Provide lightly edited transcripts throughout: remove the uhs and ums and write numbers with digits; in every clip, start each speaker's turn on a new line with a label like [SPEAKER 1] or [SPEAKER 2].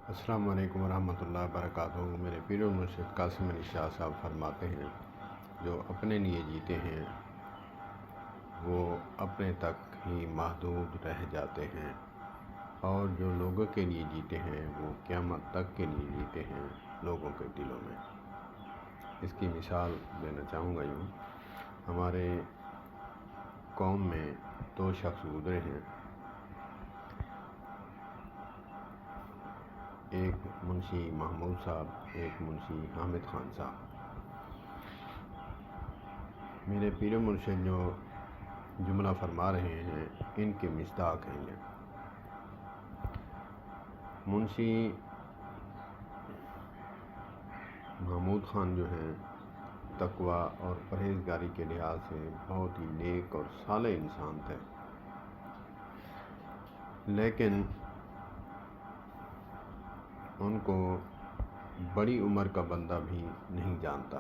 [SPEAKER 1] السلام علیکم ورحمۃ اللہ وبرکاتہ۔ میرے پیر و مرشد قاسم علی شاہ صاحب فرماتے ہیں، جو اپنے لیے جیتے ہیں وہ اپنے تک ہی محدود رہ جاتے ہیں، اور جو لوگوں کے لیے جیتے ہیں وہ قیامت تک کے لیے جیتے ہیں لوگوں کے دلوں میں۔ اس کی مثال دینا چاہوں گا یوں، ہمارے قوم میں دو شخص گزرے ہیں، ایک منشی محمود صاحب، ایک منشی حامد خان صاحب۔ میرے پیر و مرشد جو جملہ فرما رہے ہیں ان کے مصداق ہیں یہ۔ منشی محمود خان جو ہیں تقویٰ اور پرہیزگاری کے لحاظ سے بہت ہی نیک اور صالح انسان تھے، لیکن ان کو بڑی عمر کا بندہ بھی نہیں جانتا،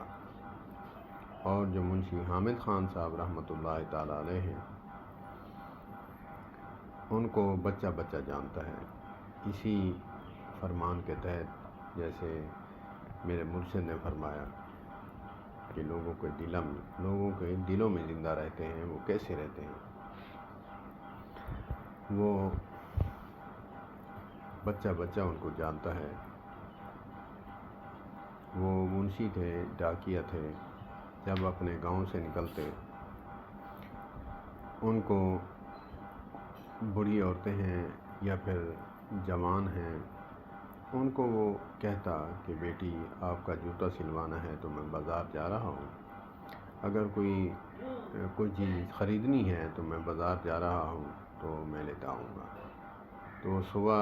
[SPEAKER 1] اور جو منشی حامد خان صاحب رحمۃ اللہ تعالی علیہ ہیں ان کو بچہ بچہ جانتا ہے۔ اسی فرمان کے تحت جیسے میرے مرشد نے فرمایا کہ لوگوں کے دلوں میں زندہ رہتے ہیں، وہ کیسے رہتے ہیں؟ وہ بچہ بچہ ان کو جانتا ہے۔ وہ منشی تھے، ڈاکیہ تھے، جب اپنے گاؤں سے نکلتے ان کو بڑی عورتیں ہیں یا پھر جوان ہیں، ان کو وہ کہتا کہ بیٹی آپ کا جوتا سلوانا ہے تو میں بازار جا رہا ہوں، اگر کوئی چیز خریدنی ہے تو میں بازار جا رہا ہوں تو میں لیتا آؤں گا۔ تو صبح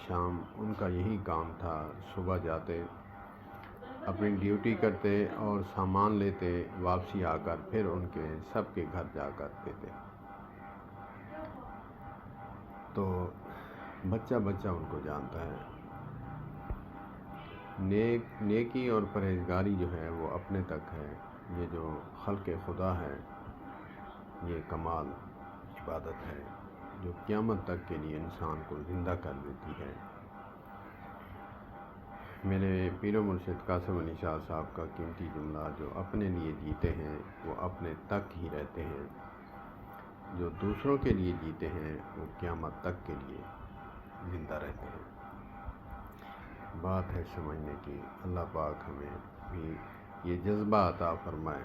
[SPEAKER 1] شام ان کا یہی کام تھا، صبح جاتے اپنی ڈیوٹی کرتے اور سامان لیتے، واپسی آ کر پھر ان کے سب کے گھر جا کر دیتے۔ تو بچہ بچہ ان کو جانتا ہے۔ نیکی اور پرہیزگاری جو ہے وہ اپنے تک ہے، یہ جو خلق خدا ہے یہ کمال عبادت ہے جو قیامت تک کے لیے انسان کو زندہ کر دیتی ہے۔ میرے پیر و مرشد قاسم علی شاہ صاحب کا قیمتی جملہ، جو اپنے لیے جیتے ہیں وہ اپنے تک ہی رہتے ہیں، جو دوسروں کے لیے جیتے ہیں وہ قیامت تک کے لیے زندہ رہتے ہیں۔ بات ہے سمجھنے کی، اللہ پاک ہمیں بھی یہ جذبہ عطا فرمائے۔